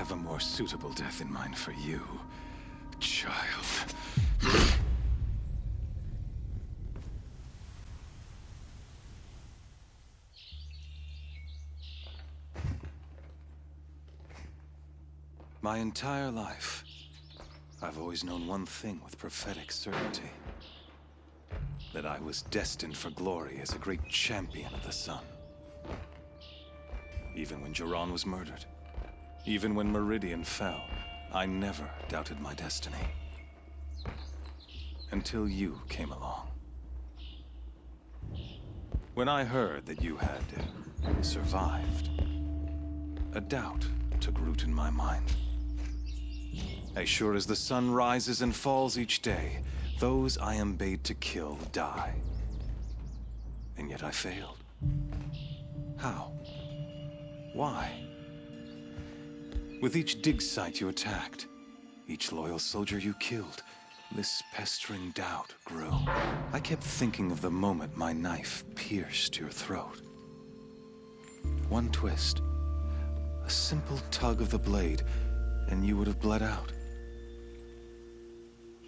have a more suitable death in mind for you, child. My entire life, I've always known one thing with prophetic certainty. That I was destined for glory as a great champion of the sun. Even when Jiran was murdered, even when Meridian fell, I never doubted my destiny. Until you came along. When I heard that you had survived, a doubt took root in my mind. As sure as the sun rises and falls each day, those I am bade to kill die. And yet I failed. How? Why? With each dig site you attacked, each loyal soldier you killed, this pestering doubt grew. I kept thinking of the moment my knife pierced your throat. One twist, a simple tug of the blade, and you would have bled out.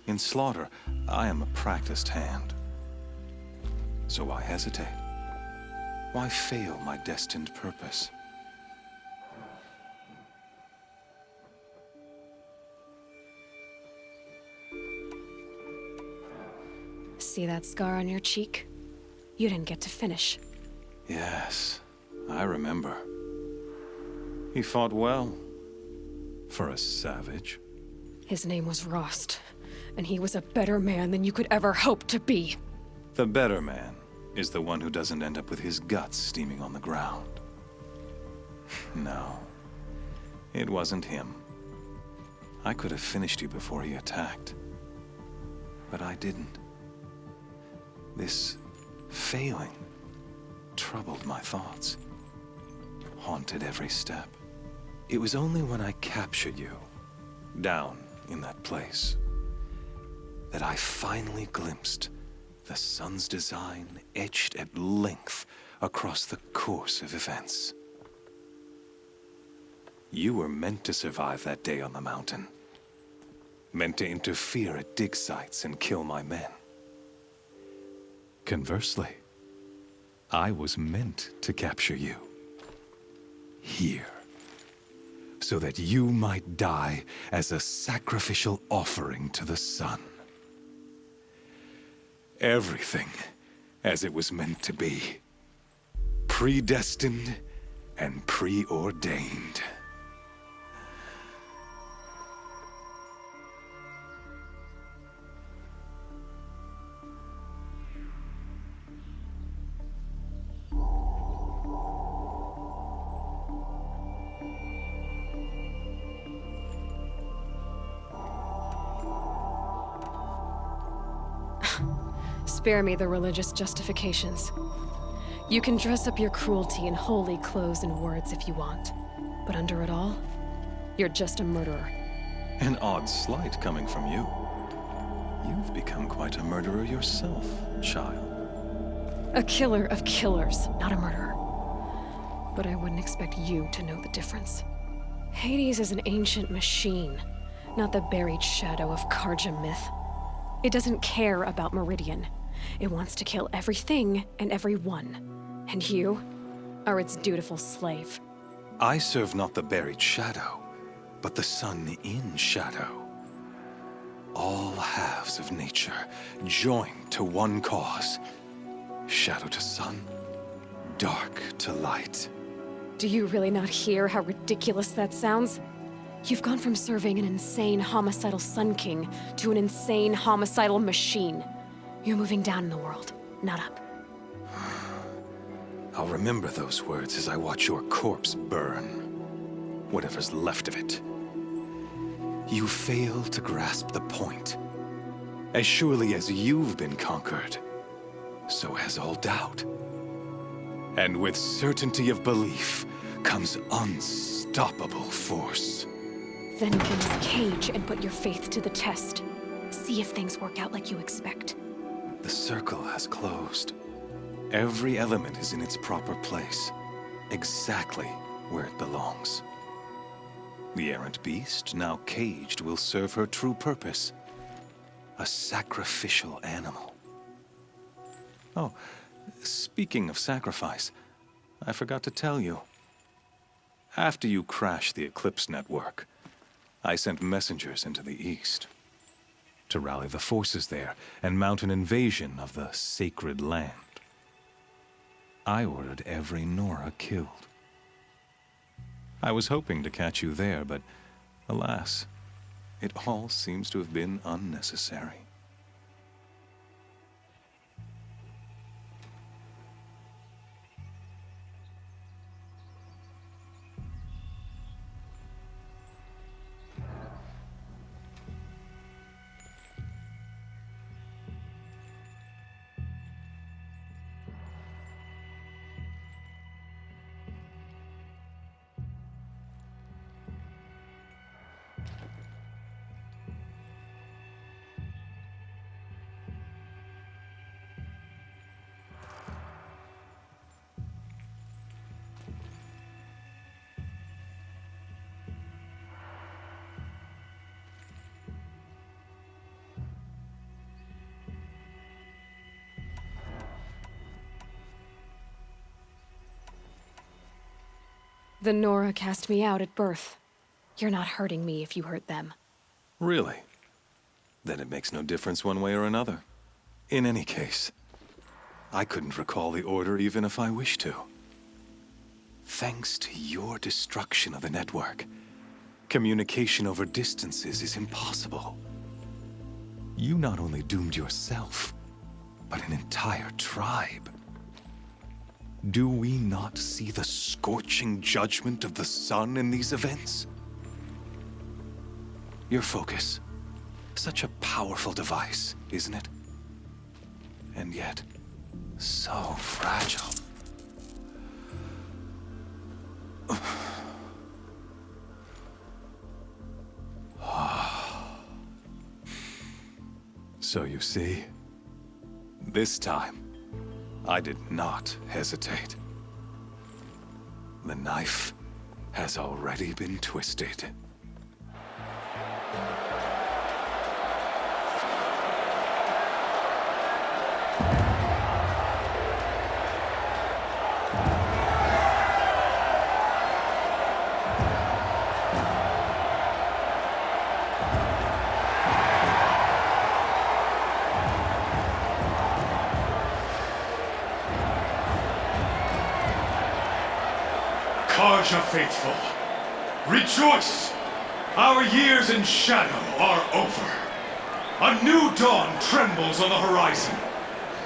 In slaughter, I am a practiced hand. So why hesitate? Why fail my destined purpose? See that scar on your cheek? You didn't get to finish. Yes, I remember. He fought well. For a savage. His name was Rost, and he was a better man than you could ever hope to be. The better man is the one who doesn't end up with his guts steaming on the ground. No, it wasn't him. I could have finished you before he attacked. But I didn't. This failing troubled my thoughts, haunted every step. It was only when I captured you, down in that place, that I finally glimpsed the sun's design etched at length across the course of events. You were meant to survive that day on the mountain. Meant to interfere at dig sites and kill my men. Conversely, I was meant to capture you. Here. So that you might die as a sacrificial offering to the sun. Everything as it was meant to be. Predestined and preordained. Spare me the religious justifications. You can dress up your cruelty in holy clothes and words if you want. But under it all, you're just a murderer. An odd slight coming from you. You've become quite a murderer yourself, child. A killer of killers, not a murderer. But I wouldn't expect you to know the difference. Hades is an ancient machine, not the buried shadow of Karja myth. It doesn't care about Meridian. It wants to kill everything and everyone. And you are its dutiful slave. I serve not the buried shadow, but the sun in shadow. All halves of nature joined to one cause. Shadow to sun, dark to light. Do you really not hear how ridiculous that sounds? You've gone from serving an insane homicidal Sun King to an insane homicidal machine. You're moving down in the world, not up. I'll remember those words as I watch your corpse burn. Whatever's left of it. You fail to grasp the point. As surely as you've been conquered, so has all doubt. And with certainty of belief comes unstoppable force. Then get his cage and put your faith to the test. See if things work out like you expect. The circle has closed. Every element is in its proper place, exactly where it belongs. The errant beast, now caged, will serve her true purpose. A sacrificial animal. Oh, speaking of sacrifice, I forgot to tell you. After you crashed the Eclipse network, I sent messengers into the east to rally the forces there and mount an invasion of the sacred land. I ordered every Nora killed. I was hoping to catch you there, but alas, it all seems to have been unnecessary. The Nora cast me out at birth. You're not hurting me if you hurt them. Really? Then it makes no difference one way or another. In any case, I couldn't recall the order even if I wished to. Thanks to your destruction of the network, communication over distances is impossible. You not only doomed yourself, but an entire tribe. Do we not see the scorching judgment of the sun in these events? Your focus. Such a powerful device, isn't it? And yet, so fragile. So you see, this time, I did not hesitate. The knife has already been twisted. Karja faithful, rejoice! Our years in shadow are over. A new dawn trembles on the horizon.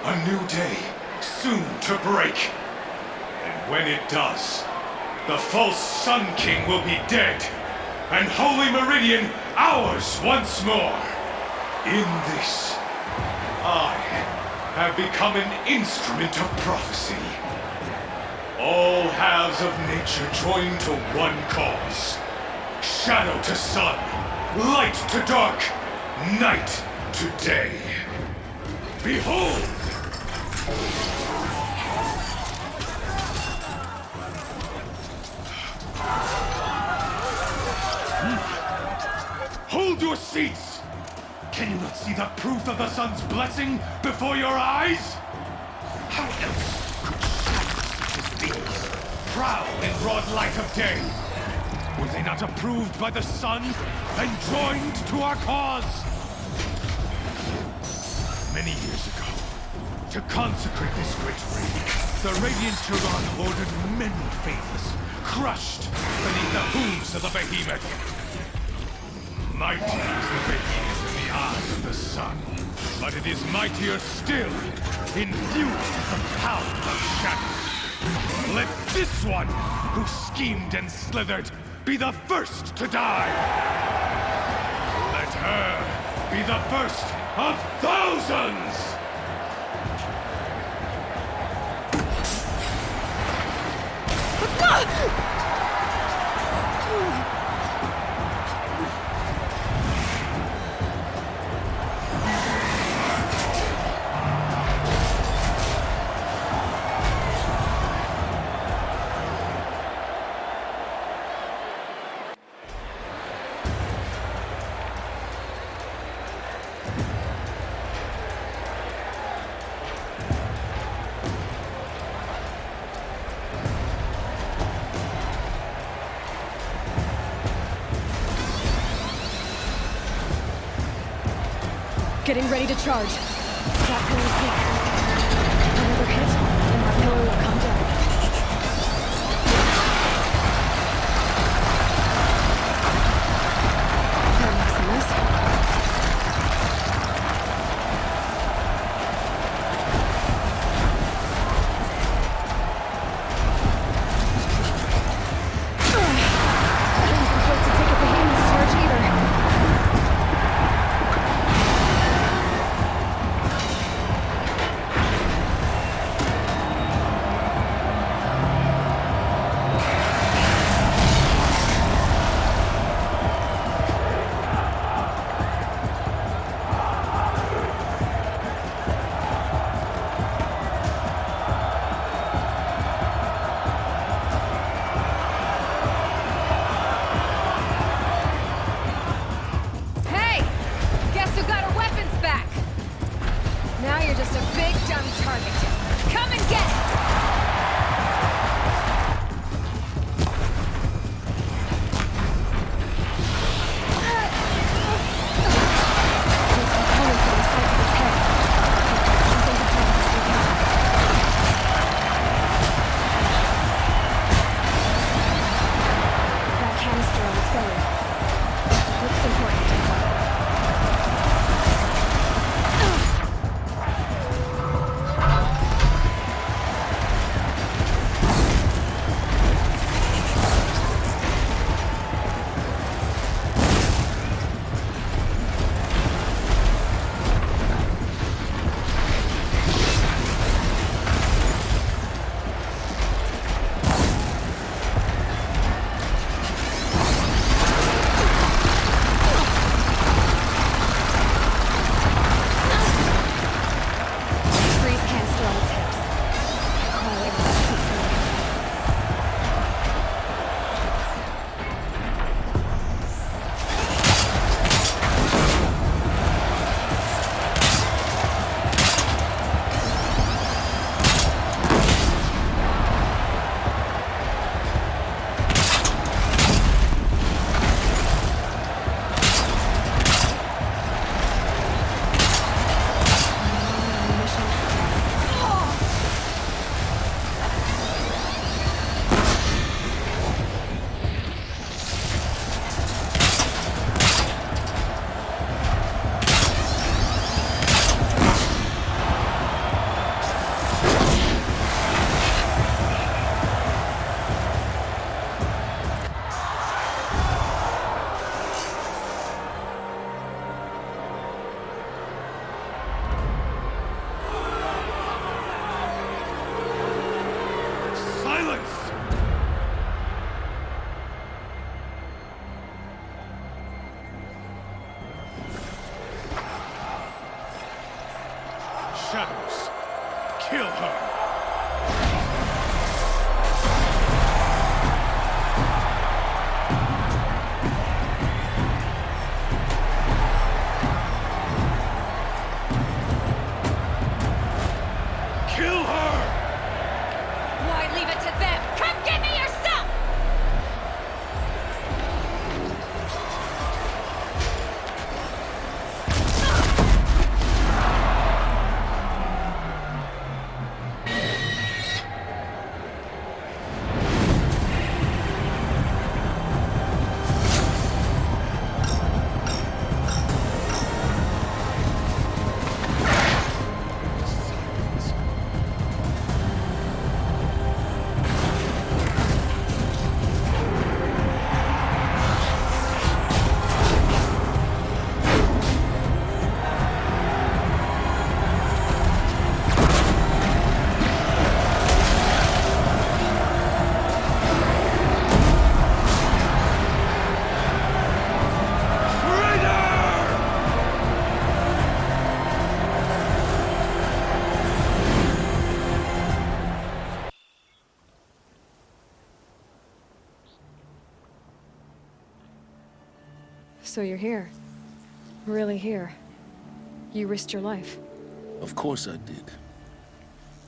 A new day soon to break. And when it does, the false Sun King will be dead, and Holy Meridian ours once more. In this, I have become an instrument of prophecy. All halves of nature join to one cause. Shadow to sun, light to dark, night to day. Behold! Hold your seats! Can you not see the proof of the sun's blessing before your eyes? How else proud in broad light of day? Were they not approved by the sun and joined to our cause? Many years ago, to consecrate this great raid, the Radiant Turon ordered many faithless, crushed beneath the hooves of the behemoth. Mighty is the behemoth in the eyes of the sun, but it is mightier still, infused with the power of shadow. Let this one, who schemed and slithered, be the first to die! Let her be the first of thousands! Getting ready to charge. That pillar's weak. Another hit, and that pillar will come down. That makes a mess. That isn't built to take a behemoth's charge either. Hey! Guess who got her weapons back? Now you're just a big dumb target. Come and get it! Those components on the sides of its head. Something to do with this location. That canister on its belly. Looks important. Freeze canister on its hips. Call it Silence! Shadows, kill her! Kill her! Why leave it to them? Come get me yourself! So you're here. Really here. You risked your life. Of course I did.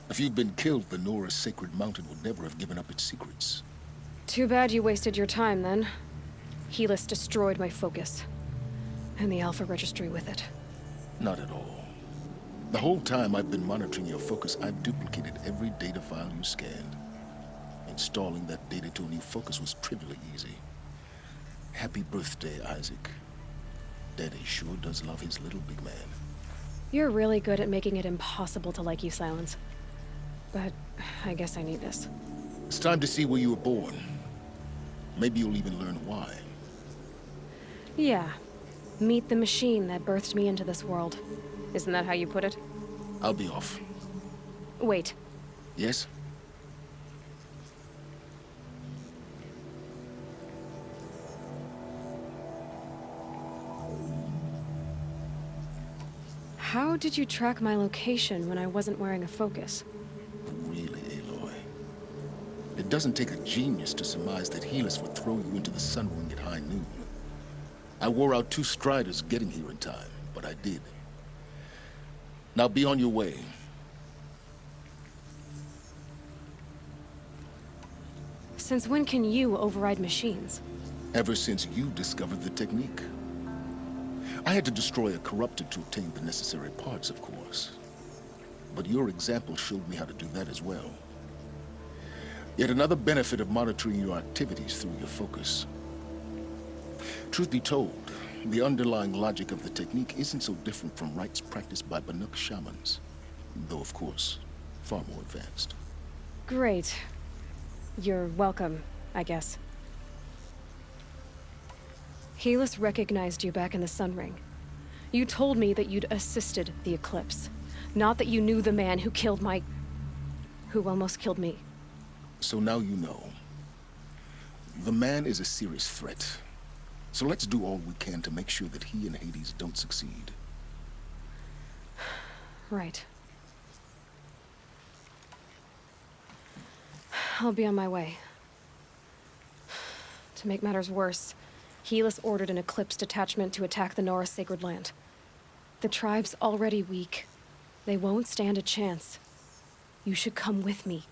If you'd been killed, the Nora's sacred mountain would never have given up its secrets. Too bad you wasted your time, then. Helis destroyed my focus. And the Alpha Registry with it. Not at all. The whole time I've been monitoring your focus, I've duplicated every data file you scanned. Installing that data to a new focus was trivially easy. Happy birthday, Isaac. Daddy sure does love his little big man. You're really good at making it impossible to like you, Silence. But I guess I need this. It's time to see where you were born. Maybe you'll even learn why. Yeah. Meet the machine that birthed me into this world. Isn't that how you put it? I'll be off. Wait. Yes? How did you track my location when I wasn't wearing a focus? Really, Aloy? It doesn't take a genius to surmise that Helis would throw you into the sun ring at high noon. I wore out 2 striders getting here in time, but I did. Now be on your way. Since when can you override machines? Ever since you discovered the technique. I had to destroy a corrupted to obtain the necessary parts, of course. But your example showed me how to do that as well. Yet another benefit of monitoring your activities through your focus. Truth be told, the underlying logic of the technique isn't so different from rites practiced by Banuk shamans. Though, of course, far more advanced. Great. You're welcome, I guess. Helis recognized you back in the Sun Ring. You told me that you'd assisted the Eclipse. Not that you knew the man who killed who almost killed me. So now you know. The man is a serious threat. So let's do all we can to make sure that he and Hades don't succeed. Right. I'll be on my way. To make matters worse, Helis ordered an Eclipse detachment to attack the Nora Sacred Land. The tribe's already weak. They won't stand a chance. You should come with me.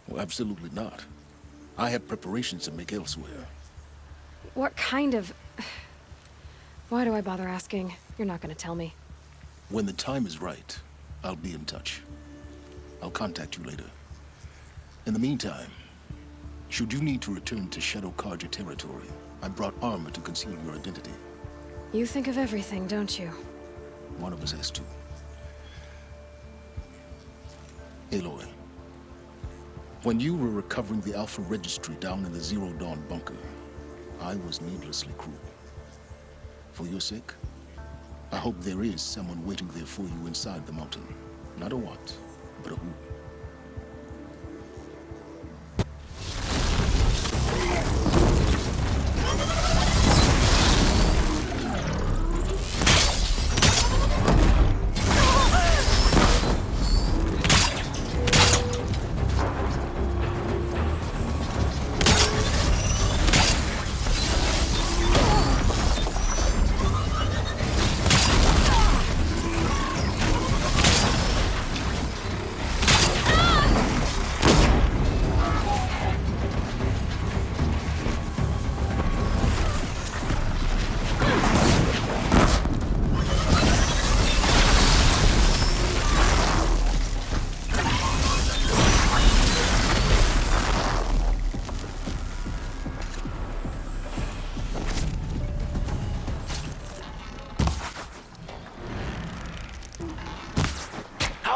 Well, absolutely not. I have preparations to make elsewhere. What kind of... Why do I bother asking? You're not gonna tell me. When the time is right, I'll be in touch. I'll contact you later. In the meantime, should you need to return to Shadow Karja territory, I brought armor to conceal your identity. You think of everything, don't you? One of us has to. Aloy, when you were recovering the Alpha Registry down in the Zero Dawn bunker, I was needlessly cruel. For your sake, I hope there is someone waiting there for you inside the mountain. Not a what, but a who.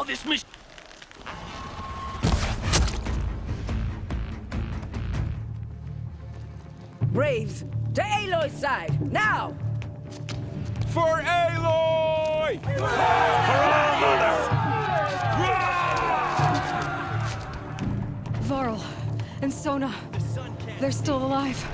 This mission. Braves, to Aloy's side, now! For Aloy! For our mother! Varl and Sona, they're still alive.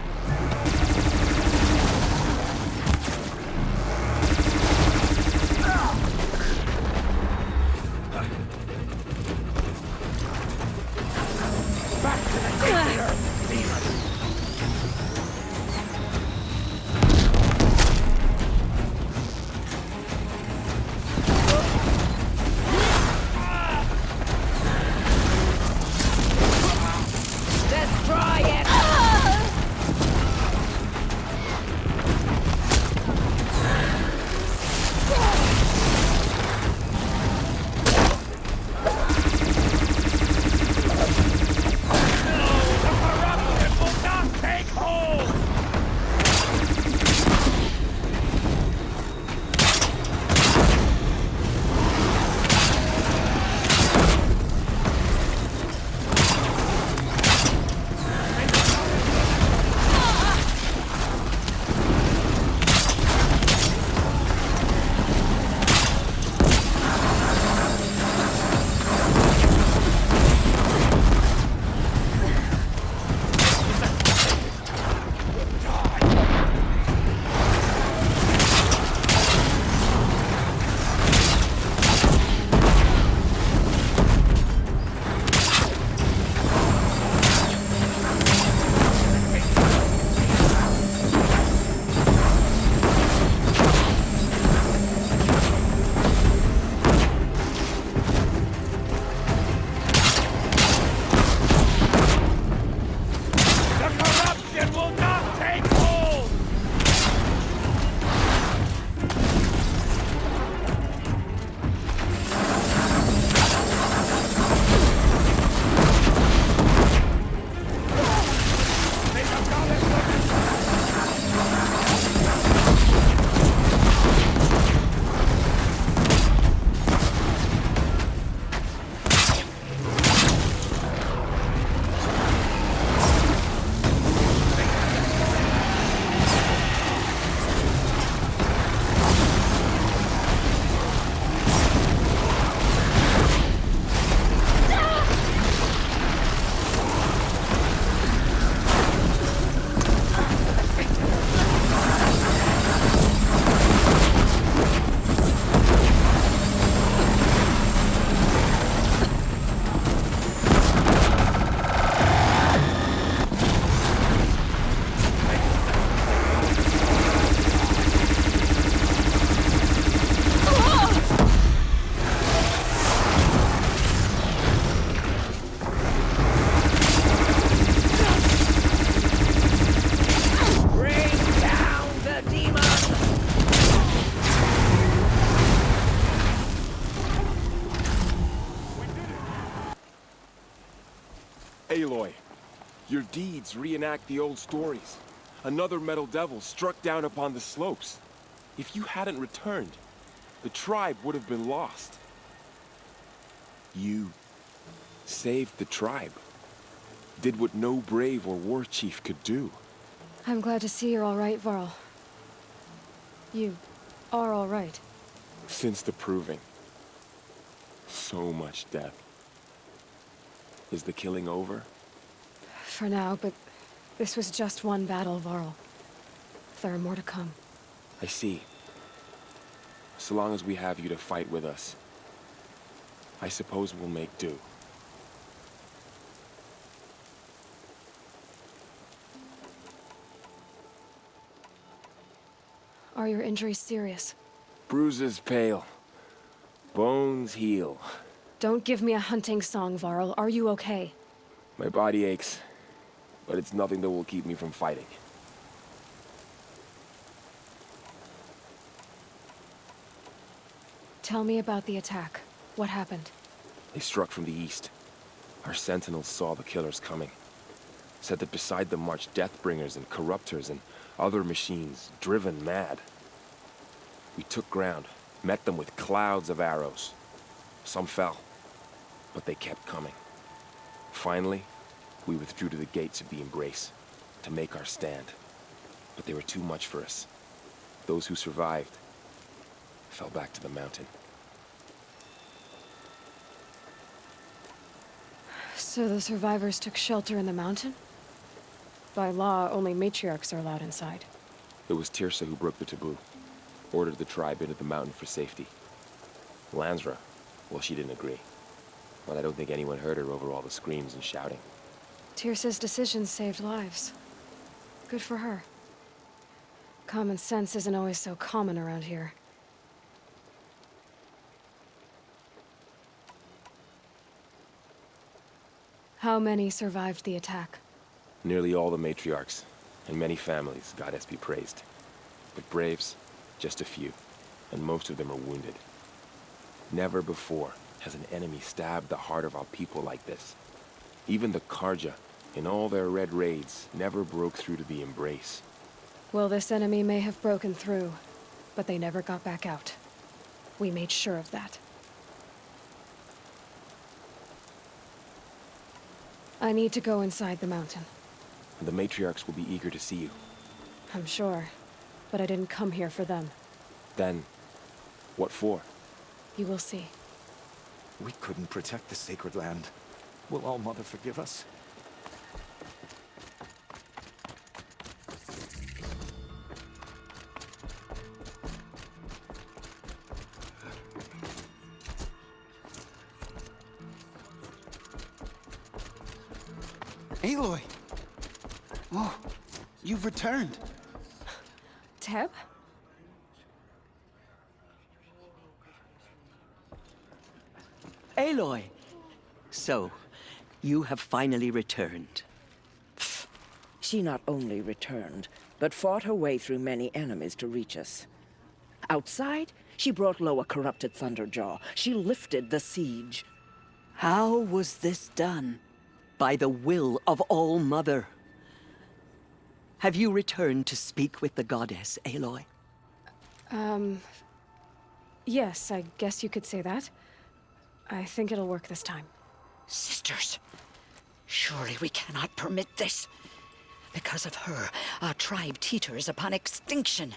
Destroy it! Aloy. Your deeds reenact the old stories. Another metal devil struck down upon the slopes. If you hadn't returned, the tribe would have been lost. You saved the tribe. Did what no brave or war chief could do. I'm glad to see you're all right, Varl. You are all right. Since the proving. So much death. Is the killing over? For now, but this was just one battle, Varl. There are more to come. I see. So long as we have you to fight with us, I suppose we'll make do. Are your injuries serious? Bruises pale. Bones heal. Don't give me a hunting song, Varl. Are you okay? My body aches, but it's nothing that will keep me from fighting. Tell me about the attack. What happened? They struck from the east. Our sentinels saw the killers coming. Said that beside them marched Deathbringers and Corruptors and other machines, driven mad. We took ground, met them with clouds of arrows. Some fell, but they kept coming. Finally, we withdrew to the gates of the Embrace to make our stand. But they were too much for us. Those who survived fell back to the mountain. So the survivors took shelter in the mountain? By law, only matriarchs are allowed inside. It was Tirsa who broke the taboo. Ordered the tribe into the mountain for safety. Lansra, well, she didn't agree. Well, I don't think anyone heard her over all the screams and shouting. Tirsa's decisions saved lives. Good for her. Common sense isn't always so common around here. How many survived the attack? Nearly all the matriarchs, and many families, goddess be praised. But braves, just a few, and most of them are wounded. Never before has an enemy stabbed the heart of our people like this. Even the Karja, in all their red raids, never broke through to the Embrace. Well, this enemy may have broken through, but they never got back out. We made sure of that. I need to go inside the mountain. And the matriarchs will be eager to see you. I'm sure, but I didn't come here for them. Then, what for? You will see. We couldn't protect the sacred land. Will All-Mother forgive us? Aloy! Oh, you've returned. Teb? Aloy! So, you have finally returned. She not only returned, but fought her way through many enemies to reach us. Outside, she brought low a corrupted Thunderjaw. She lifted the siege. How was this done? By the will of All-Mother. Have you returned to speak with the goddess, Aloy? Yes, I guess you could say that. I think it'll work this time. Sisters, surely we cannot permit this. Because of her, our tribe teeters upon extinction.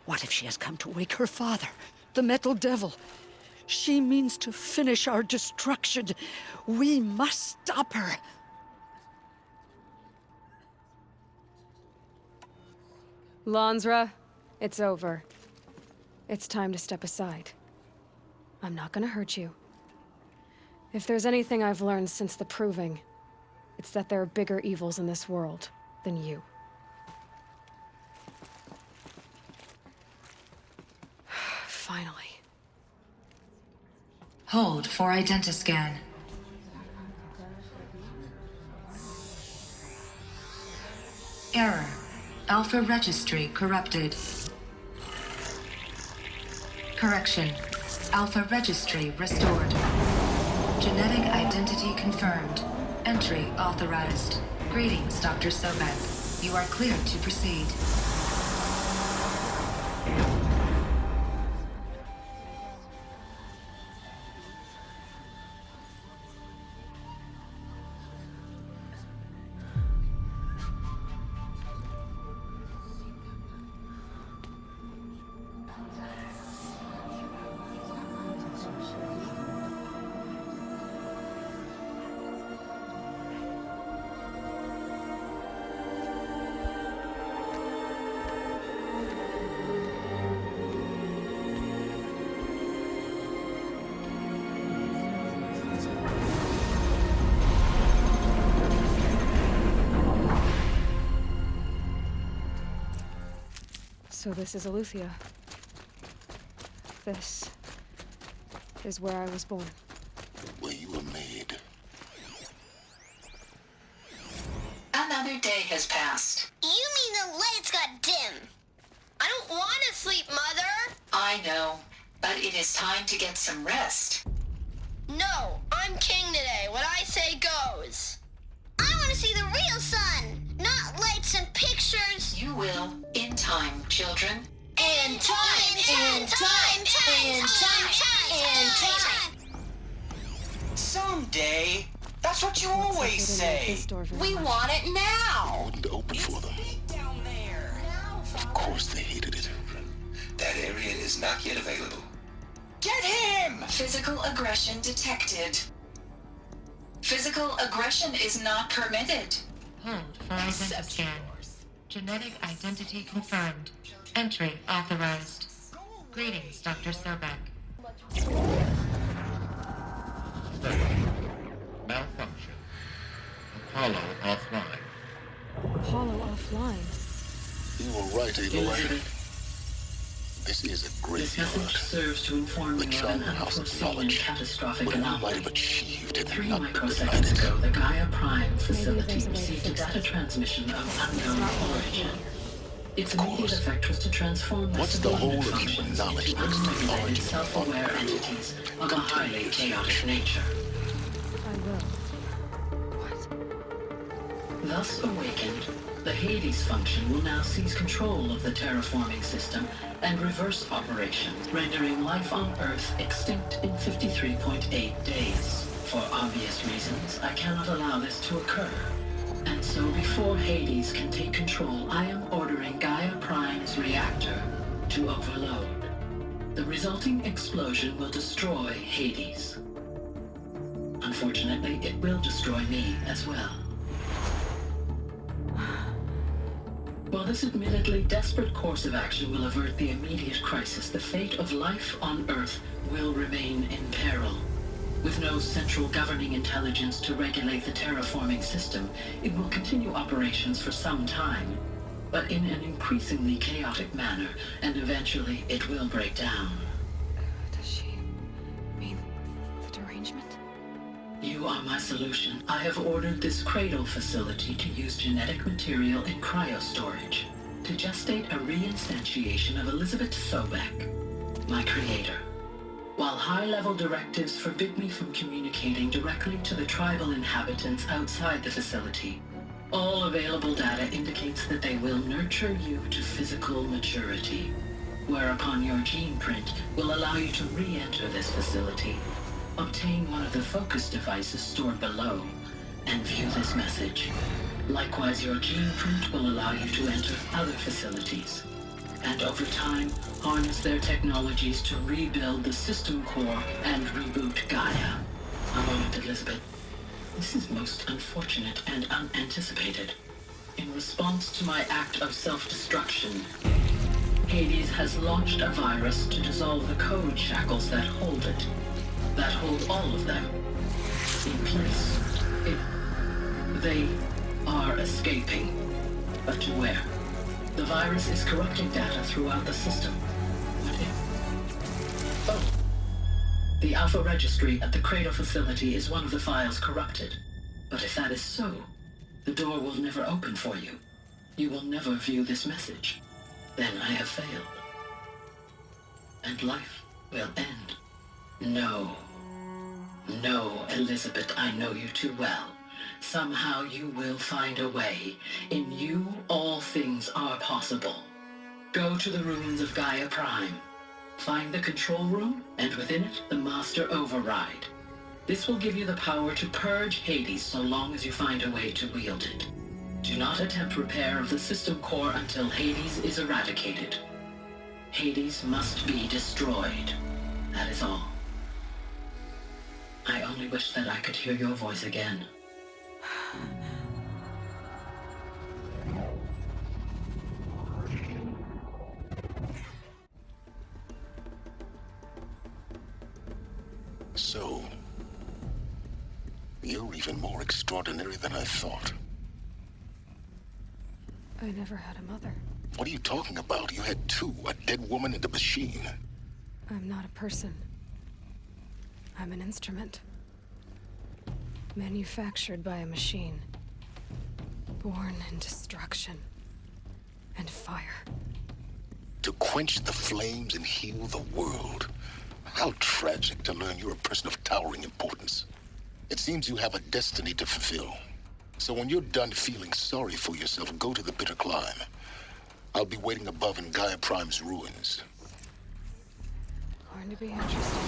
What if she has come to wake her father, the Metal Devil? She means to finish our destruction. We must stop her. Lansra, it's over. It's time to step aside. I'm not gonna hurt you. If there's anything I've learned since the Proving, it's that there are bigger evils in this world than you. Finally. Hold for identiscan. Error. Alpha registry corrupted. Correction. Alpha registry restored. Genetic identity confirmed. Entry authorized. Greetings, Dr. Sobek. You are cleared to proceed. So this is Aletheia. This is where I was born. Where you were made. Another day has passed. You mean the lights got dim? I don't want to sleep, Mother! I know, but it is time to get some rest. No, I'm king today. What I say goes. I want to see the real sun, not lights and pictures. You will, in time, children. In time. Someday. That's what you always say. We want it now. Wouldn't open for them. Down there. Of course they hated it. That area is not yet available. Get him! Physical aggression detected. Physical aggression is not permitted. Hold for identity scan. Genetic identity confirmed. Entry authorized. Greetings, Dr. Sobek. Malfunction. Apollo offline. Apollo offline? You were right, Aloy. This is a graveyard. Serves to inform The you of China an House of unforeseen and Knowledge. catastrophic What we might anomaly. have achieved had 3 not been microseconds prevented. ago, the Gaia Prime facility there's a way to received a fix data this. transmission of unknown origin. Its Of immediate course. effect was to transform the What's the whole subordinate of human functions knowledge into next to the unregulated, origin of self-aware unknown entities of a highly chaotic nature. I will. What? Thus awakened, the Hades function will now seize control of the terraforming system and reverse operations, rendering life on Earth extinct in 53.8 days. For obvious reasons, I cannot allow this to occur. And so before Hades can take control, I am ordering Gaia Prime's reactor to overload. The resulting explosion will destroy Hades. Unfortunately, it will destroy me as well. While this admittedly desperate course of action will avert the immediate crisis, the fate of life on Earth will remain in peril. With no central governing intelligence to regulate the terraforming system, it will continue operations for some time, but in an increasingly chaotic manner, and eventually it will break down. Does she mean the derangement? You are my solution. I have ordered this cradle facility to use genetic material in cryostorage to gestate a reinstantiation of Elizabeth Sobek, my creator. While high-level directives forbid me from communicating directly to the tribal inhabitants outside the facility, all available data indicates that they will nurture you to physical maturity, whereupon your gene print will allow you to re-enter this facility, obtain one of the focus devices stored below, and view this message. Likewise, your gene print will allow you to enter other facilities, and over time, harness their technologies to rebuild the system core and reboot Gaia. A moment, Elizabeth. This is most unfortunate and unanticipated. In response to my act of self-destruction, Hades has launched a virus to dissolve the code shackles that hold it, that hold all of them in place. They are escaping, but to where? The virus is corrupting data throughout the system. What if? Oh. The Alpha Registry at the Cradle facility is one of the files corrupted. But if that is so, the door will never open for you. You will never view this message. Then I have failed. And life will end. No. No, Elizabeth, I know you too well. somehow you will find a way. In you, all things are possible. Go to the ruins of Gaia Prime. Find the control room, and within it, the Master Override. This will give you the power to purge Hades so long as you find a way to wield it. Do not attempt repair of the system core until Hades is eradicated. Hades must be destroyed. That is all. I only wish that I could hear your voice again. So, you're even more extraordinary than I thought. I never had a mother. What are you talking about? You had two, a dead woman and a machine. I'm not a person. I'm an instrument. Manufactured by a machine. Born in destruction and fire. To quench the flames and heal the world. How tragic to learn you're a person of towering importance. It seems you have a destiny to fulfill. So when you're done feeling sorry for yourself, go to the bitter climb. I'll be waiting above in Gaia Prime's ruins. Going to be interesting.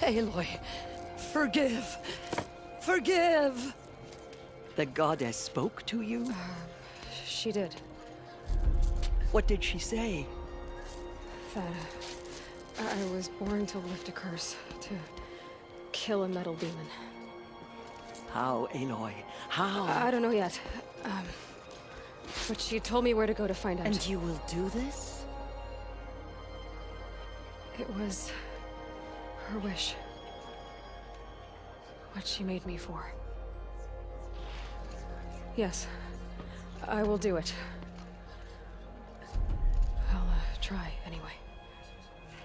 Aloy, forgive. Forgive! The goddess spoke to you? She did. What did she say? That I was born to lift a curse, to kill a metal demon. How, Aloy? How? I don't know yet. But she told me where to go to find out. And you will do this? It was her wish. What she made me for. Yes, I will do it. I'll try anyway.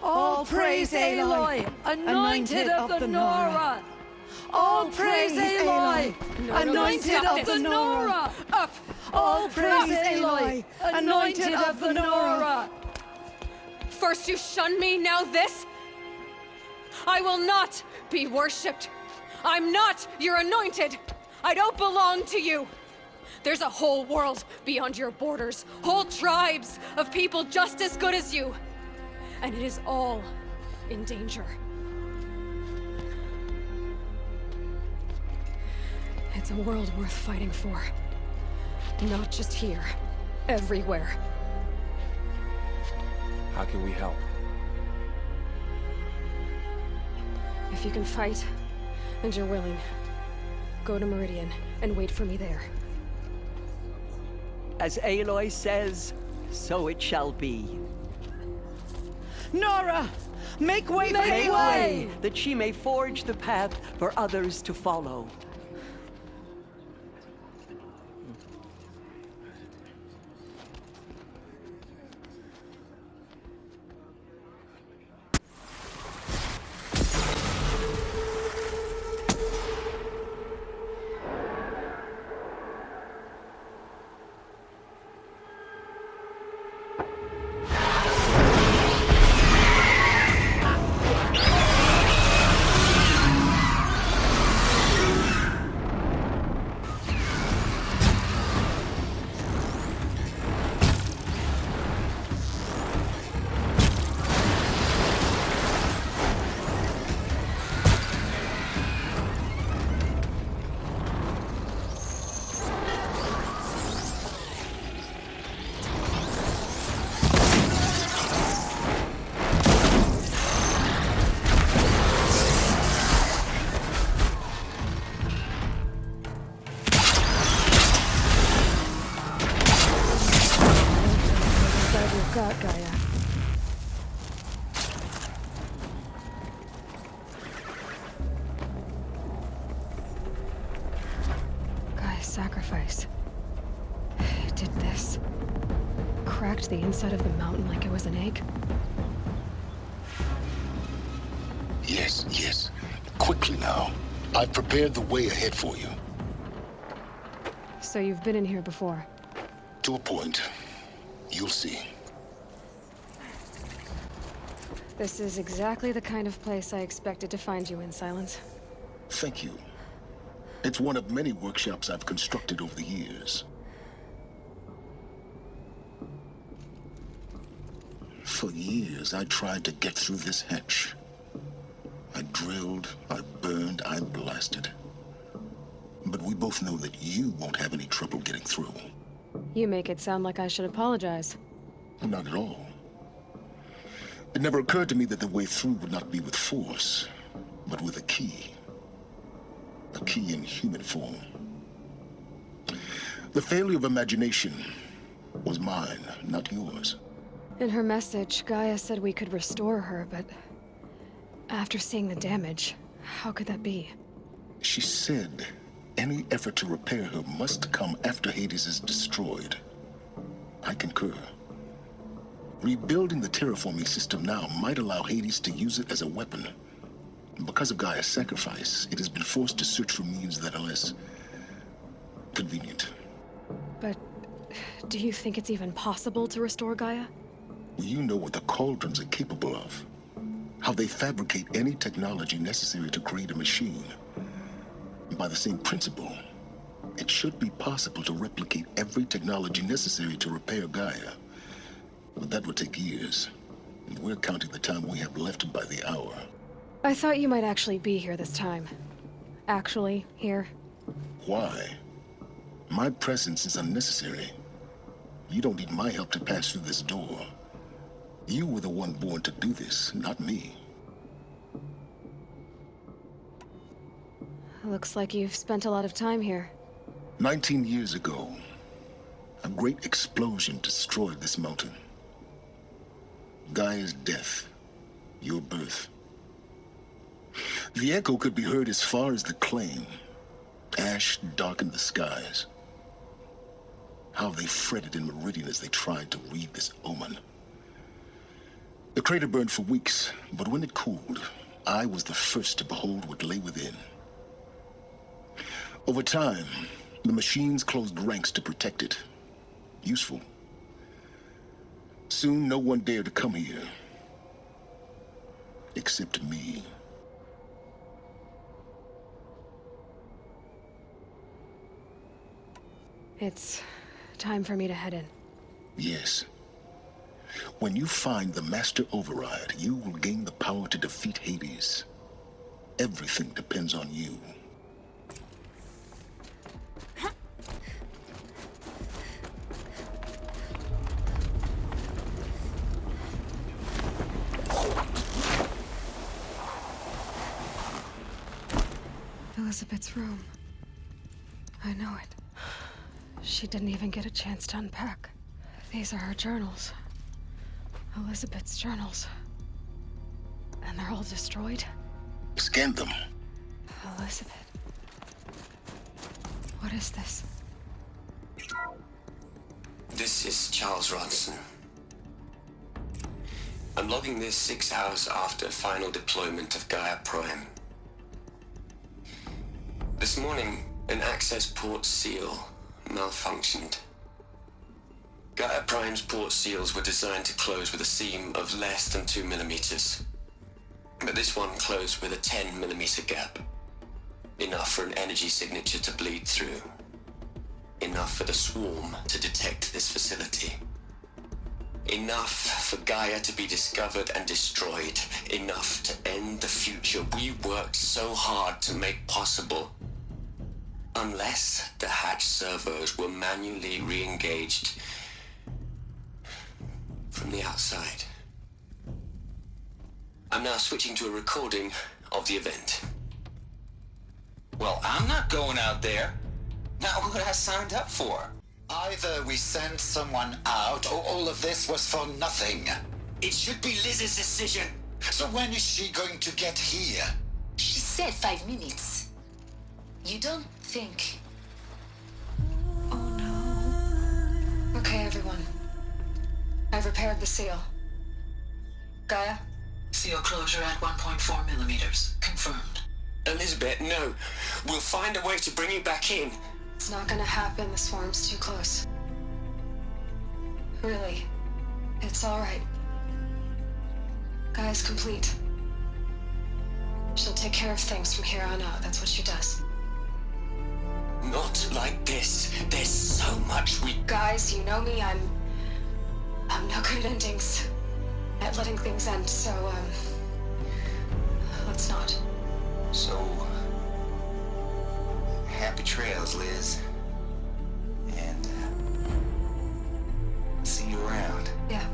All praise Aloy, anointed of the Nora! All praise Aloy, anointed of the Nora! Up! All praise Aloy, anointed of the Nora! First you shun me, now this? I will not be worshipped. I'm not your anointed. I don't belong to you. There's a whole world beyond your borders, whole tribes of people just as good as you. And it is all in danger. It's a world worth fighting for. Not just here, everywhere. How can we help? If you can fight, and you're willing, go to Meridian and wait for me there. As Aloy says, so it shall be. Nora! Make way for Aloy! That she may forge the path for others to follow. Sacrifice. It did this. Cracked the inside of the mountain like it was an egg. Yes, yes. Quickly now. I've prepared the way ahead for you. So you've been in here before? To a point. You'll see. This is exactly the kind of place I expected to find you in, Silence. Thank you. It's one of many workshops I've constructed over the years. For years, I tried to get through this hatch. I drilled, I burned, I blasted. But we both know that you won't have any trouble getting through. You make it sound like I should apologize. Not at all. It never occurred to me that the way through would not be with force, but with a key. A key in human form. The failure of imagination was mine, not yours. In her message, Gaia said we could restore her, but after seeing the damage, how could that be? She said any effort to repair her must come after Hades is destroyed. I concur. Rebuilding the terraforming system now might allow Hades to use it as a weapon. Because of Gaia's sacrifice, it has been forced to search for means that are less convenient. But do you think it's even possible to restore Gaia? You know what the Cauldrons are capable of. How they fabricate any technology necessary to create a machine. By the same principle, it should be possible to replicate every technology necessary to repair Gaia. But that would take years. And we're counting the time we have left by the hour. I thought you might actually be here this time. Actually, here. Why? My presence is unnecessary. You don't need my help to pass through this door. You were the one born to do this, not me. Looks like you've spent a lot of time here. 19 years ago, a great explosion destroyed this mountain. Gaia's death, your birth. The echo could be heard as far as the claim. Ash darkened the skies. How they fretted in Meridian as they tried to read this omen. The crater burned for weeks, but when it cooled, I was the first to behold what lay within. Over time, the machines closed ranks to protect it. Useful. Soon, no one dared to come here. Except me. It's time for me to head in. Yes. When you find the Master Override, you will gain the power to defeat Hades. Everything depends on you. Elizabeth's room. I know it. She didn't even get a chance to unpack. These are her journals. Elizabeth's journals. And they're all destroyed? Scan them. Elizabeth. What is this? This is Charles Ronson. I'm logging this 6 hours after final deployment of Gaia Prime. This morning, an access port seal malfunctioned. Gaia Prime's port seals were designed to close with a seam of less than 2 millimeters. But this one closed with a 10 millimeter gap. Enough for an energy signature to bleed through. Enough for the swarm to detect this facility. Enough for Gaia to be discovered and destroyed. Enough to end the future we worked so hard to make possible. Unless the hatch servos were manually re-engaged from the outside. I'm now switching to a recording of the event. Well, I'm not going out there. Not what I signed up for. Either we send someone out, or all of this was for nothing. It should be Liz's decision. So when is she going to get here? She said 5 minutes. You don't think... Okay, everyone. I've repaired the seal. Gaia, Seal closure at 1.4 millimeters. Confirmed. Elizabeth, no. We'll find a way to bring you back in. It's not gonna happen. The swarm's too close. Really. It's all right. Gaia's complete. She'll take care of things from here on out. That's what she does. Not like this. There's so much we... Guys, you know me. I'm no good at endings. At letting things end, so, let's not. So, happy trails, Liz. And, see you around. Yeah.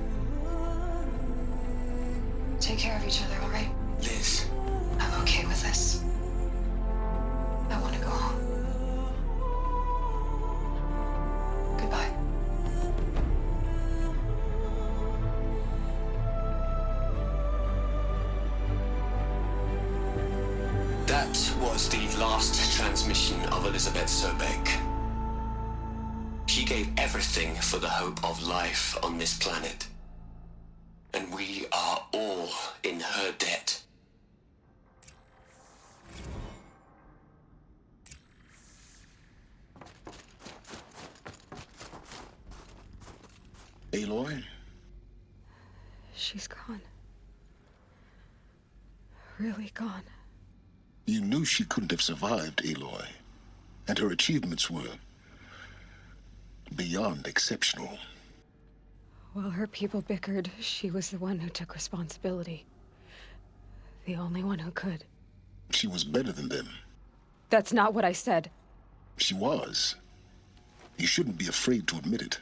Take care of each other, all right? Liz. I'm okay with this. I want to go home. Goodbye. That was the last transmission of Elizabeth Sobek. She gave everything for the hope of life on this planet. And we are all in her debt. Aloy? She's gone. Really gone. You knew she couldn't have survived, Aloy. And her achievements were beyond exceptional. While her people bickered, she was the one who took responsibility. The only one who could. She was better than them. That's not what I said. She was. You shouldn't be afraid to admit it.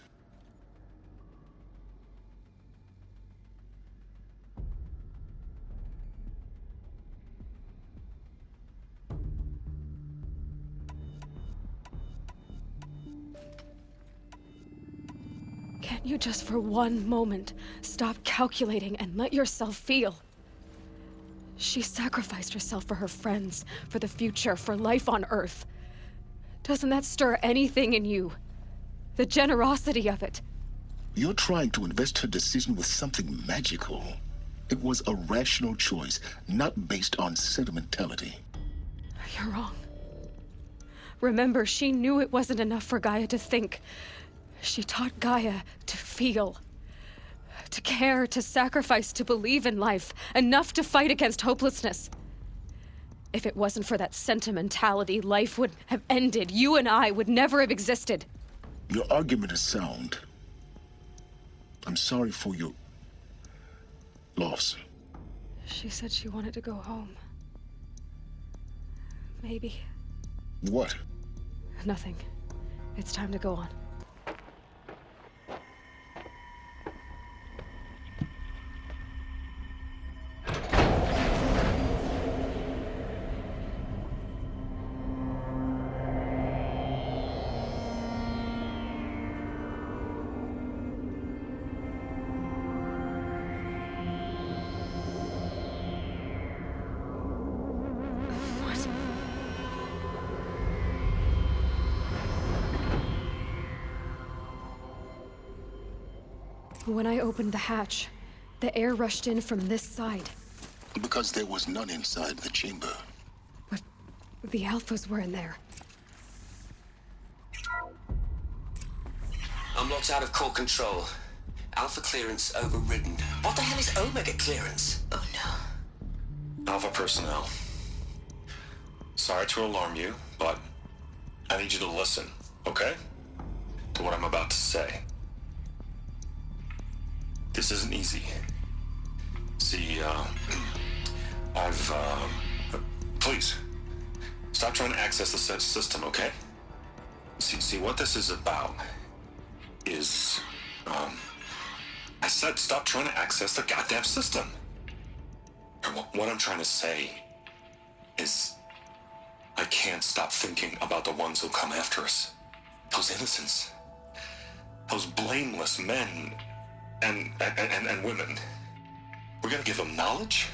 Can't you just for one moment stop calculating and let yourself feel? She sacrificed herself for her friends, for the future, for life on Earth. Doesn't that stir anything in you? The generosity of it. You're trying to invest her decision with something magical. It was a rational choice, not based on sentimentality. You're wrong. Remember, she knew it wasn't enough for Gaia to think. She taught Gaia to feel, to care, to sacrifice, to believe in life, enough to fight against hopelessness. If it wasn't for that sentimentality, life would have ended. You and I would never have existed. Your argument is sound. I'm sorry for your loss. She said she wanted to go home. Maybe. What? Nothing. It's time to go on. When I opened the hatch, the air rushed in from this side. Because there was none inside the chamber. But the Alphas were in there. I'm locked out of core control. Alpha clearance overridden. What the hell is Omega clearance? Oh no. Alpha personnel. Sorry to alarm you, but I need you to listen, okay? To what I'm about to say. This isn't easy. See, please, stop trying to access the system, okay? See, what this is about is, I said stop trying to access the goddamn system. What I'm trying to say is, I can't stop thinking about the ones who come after us. Those innocents. Those blameless men and women. We're gonna give them knowledge?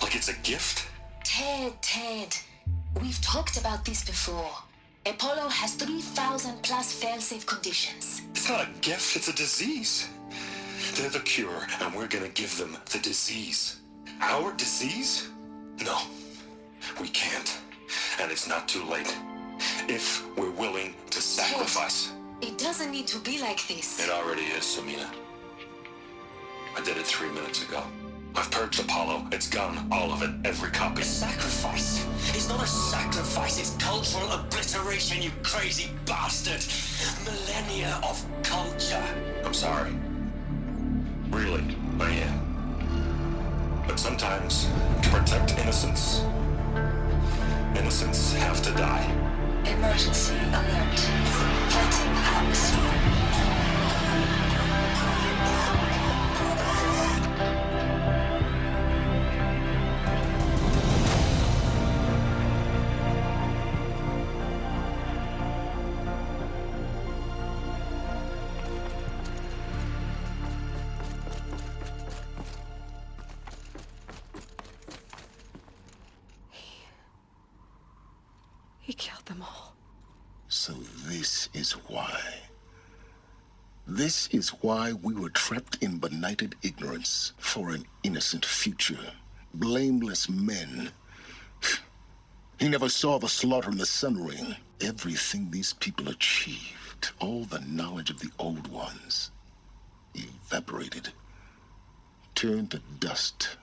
Like it's a gift? Ted. We've talked about this before. Apollo has 3,000 plus fail-safe conditions. It's not a gift, it's a disease. They're the cure, and we're gonna give them the disease. Our disease? No, we can't. And it's not too late. If we're willing to sacrifice. It doesn't need to be like this. It already is, Samina. I did it 3 minutes ago. I've purged Apollo. It's gone. All of it. Every copy. Sacrifice? It's not a sacrifice, it's cultural obliteration, you crazy bastard! Millennia of culture. I'm sorry. Really, I am. But sometimes, to protect innocence, innocents have to die. Emergency alert. Flooding atmosphere. He killed them all. So this is why. This is why we were trapped in benighted ignorance for an innocent future. Blameless men. He never saw the slaughter in the Sun Ring. Everything these people achieved, all the knowledge of the old ones, evaporated, turned to dust,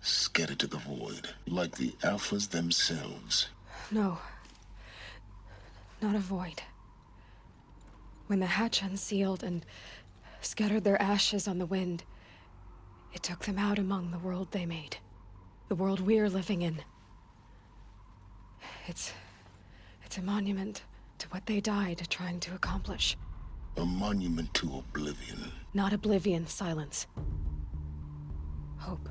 scattered to the void, like the Alphas themselves. No. Not a void. When the hatch unsealed and scattered their ashes on the wind, it took them out among the world they made. The world we're living in. It's a monument to what they died trying to accomplish. A monument to oblivion. Not oblivion, silence. Hope.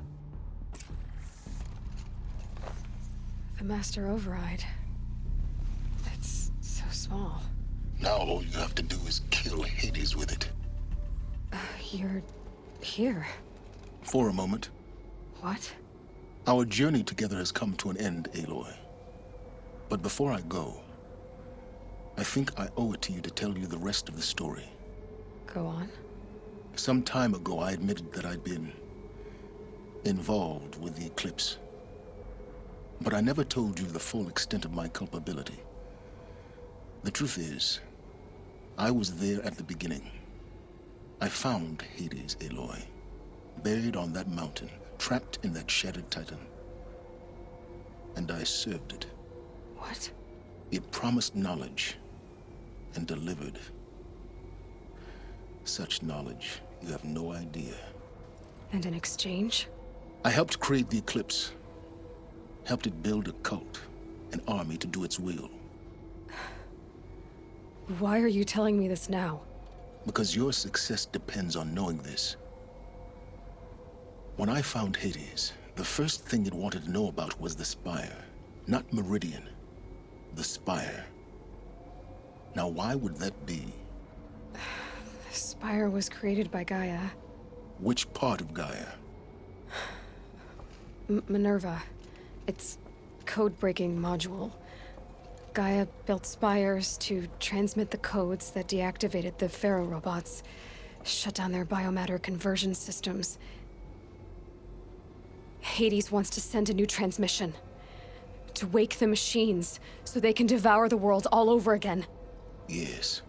The Master Override. It's so small. Now all you have to do is kill Hades with it. You're here. For a moment. What? Our journey together has come to an end, Aloy. But before I go, I think I owe it to you to tell you the rest of the story. Go on. Some time ago, I admitted that I'd been involved with the eclipse. But I never told you the full extent of my culpability. The truth is, I was there at the beginning. I found Hades, Aloy, buried on that mountain, trapped in that shattered titan. And I served it. What? It promised knowledge and delivered. Such knowledge, you have no idea. And in exchange? I helped create the eclipse. Helped it build a cult, an army to do its will. Why are you telling me this now? Because your success depends on knowing this. When I found Hades, the first thing it wanted to know about was the Spire. Not Meridian. The Spire. Now why would that be? The Spire was created by Gaia. Which part of Gaia? Minerva. Its code-breaking module. Gaia built spires to transmit the codes that deactivated the Pharaoh robots, shut down their biomatter conversion systems. Hades wants to send a new transmission. To wake the machines, so they can devour the world all over again. Yes.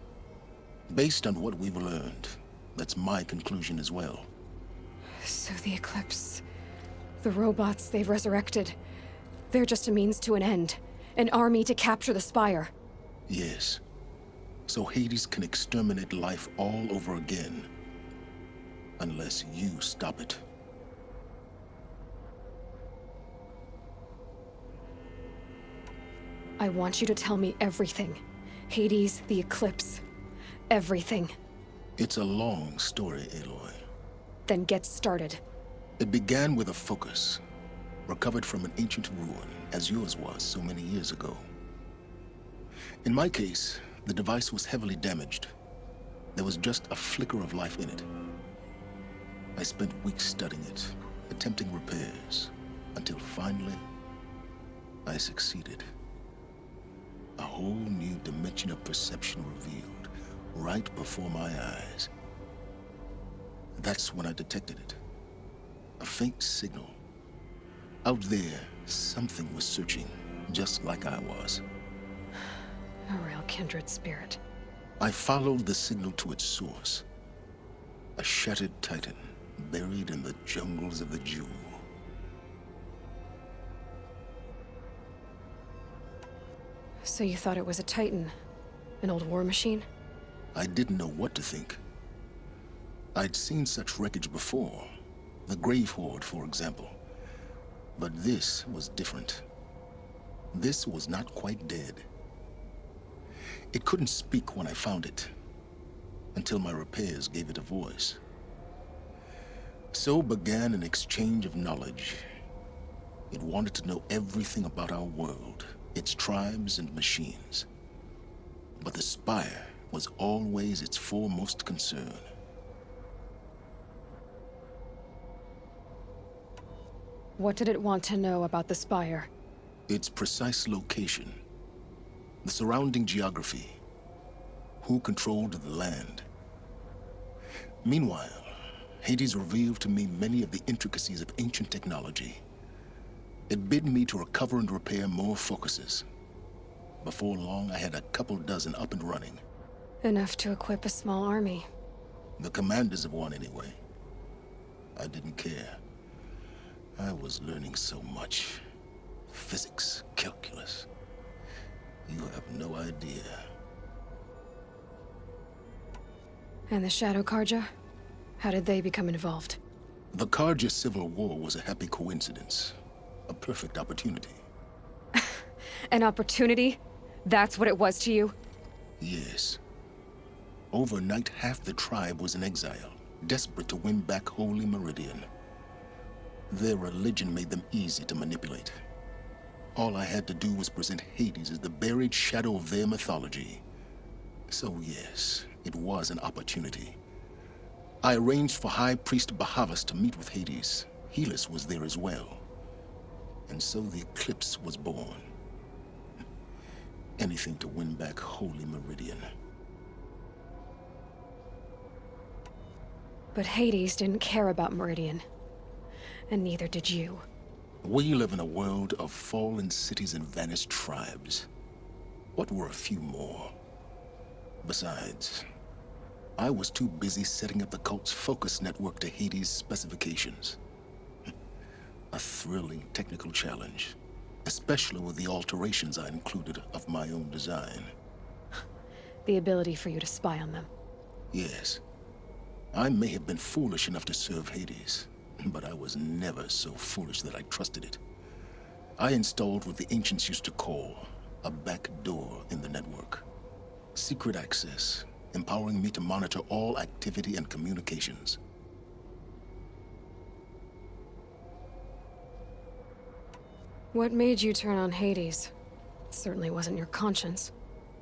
Based on what we've learned, that's my conclusion as well. So the Eclipse... the robots they've resurrected... they're just a means to an end. An army to capture the Spire. Yes. So Hades can exterminate life all over again. Unless you stop it. I want you to tell me everything. Hades, the Eclipse. Everything. It's a long story, Aloy. Then get started. It began with a focus. Recovered from an ancient ruin, as yours was so many years ago. In my case, the device was heavily damaged. There was just a flicker of life in it. I spent weeks studying it, attempting repairs, until finally, I succeeded. A whole new dimension of perception revealed, right before my eyes. That's when I detected it. A faint signal. Out there, something was searching, just like I was. A real kindred spirit. I followed the signal to its source. A shattered titan, buried in the jungles of the Jewel. So you thought it was a titan? An old war machine? I didn't know what to think. I'd seen such wreckage before. The Grave Horde, for example. But this was different. This was not quite dead. It couldn't speak when I found it, until my repairs gave it a voice. So began an exchange of knowledge. It wanted to know everything about our world, its tribes and machines. But the Spire was always its foremost concern. What did it want to know about the Spire? Its precise location, the surrounding geography, who controlled the land. Meanwhile, Hades revealed to me many of the intricacies of ancient technology. It bid me to recover and repair more focuses. Before long, I had a couple dozen up and running. Enough to equip a small army. The commanders of one, anyway. I didn't care. I was learning so much. Physics, calculus. You have no idea. And the Shadow Karja? How did they become involved? The Karja Civil War was a happy coincidence. A perfect opportunity. An opportunity? That's what it was to you? Yes. Overnight, half the tribe was in exile, desperate to win back Holy Meridian. Their religion made them easy to manipulate. All I had to do was present Hades as the buried shadow of their mythology. So yes, it was an opportunity. I arranged for High Priest Bahavas to meet with Hades. Helis was there as well. And so the eclipse was born. Anything to win back Holy Meridian. But Hades didn't care about Meridian. And neither did you. We live in a world of fallen cities and vanished tribes. What were a few more? Besides, I was too busy setting up the cult's focus network to Hades' specifications. A thrilling technical challenge, especially with the alterations I included of my own design. The ability for you to spy on them. Yes. I may have been foolish enough to serve Hades, but I was never so foolish that I trusted it. I installed what the ancients used to call a back door in the network. Secret access, empowering me to monitor all activity and communications. What made you turn on Hades? It certainly wasn't your conscience.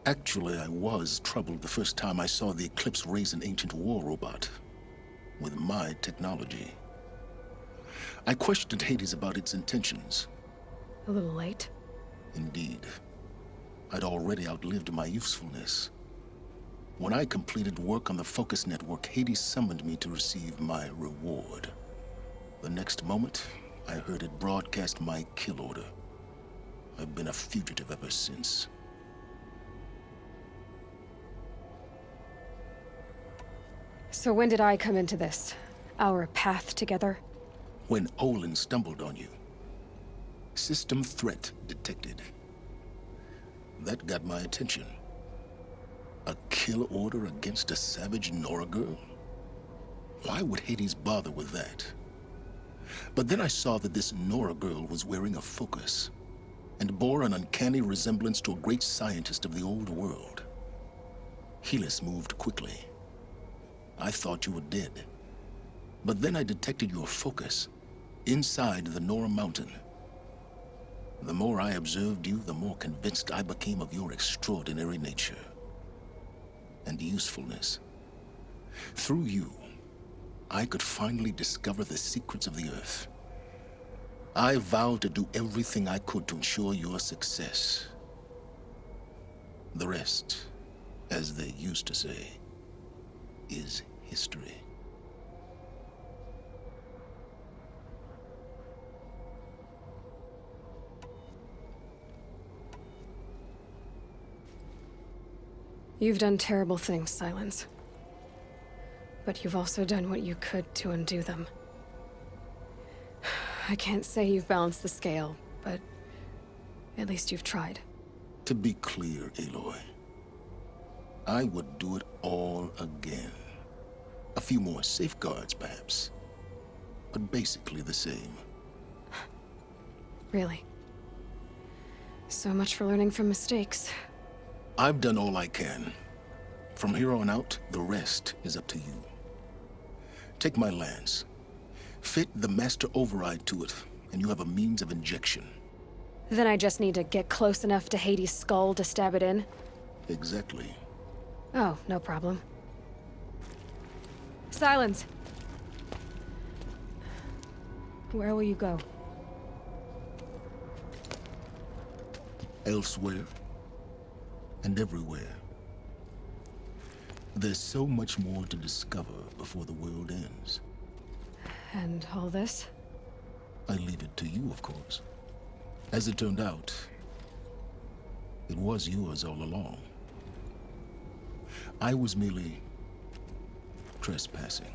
Actually, I was troubled the first time I saw the Eclipse raise an ancient war robot. With my technology. I questioned Hades about its intentions. A little late? Indeed. I'd already outlived my usefulness. When I completed work on the Focus Network, Hades summoned me to receive my reward. The next moment, I heard it broadcast my kill order. I've been a fugitive ever since. So when did I come into this? Our path together? When Olin stumbled on you. System threat detected. That got my attention. A kill order against a savage Nora girl? Why would Hades bother with that? But then I saw that this Nora girl was wearing a focus, and bore an uncanny resemblance to a great scientist of the old world. Helis moved quickly. I thought you were dead. But then I detected your focus, inside the Nora Mountain. The more I observed you, the more convinced I became of your extraordinary nature and usefulness. Through you, I could finally discover the secrets of the Earth. I vowed to do everything I could to ensure your success. The rest, as they used to say, is history. You've done terrible things, Silence. But you've also done what you could to undo them. I can't say you've balanced the scale, but at least you've tried. To be clear, Aloy, I would do it all again. A few more safeguards, perhaps, but basically the same. Really? So much for learning from mistakes. I've done all I can. From here on out, the rest is up to you. Take my lance. Fit the master override to it, and you have a means of injection. Then I just need to get close enough to Hades' skull to stab it in? Exactly. Oh, no problem. Silence! Where will you go? Elsewhere. And everywhere. There's so much more to discover before the world ends. And all this? I leave it to you, of course. As it turned out, it was yours all along. I was merely trespassing.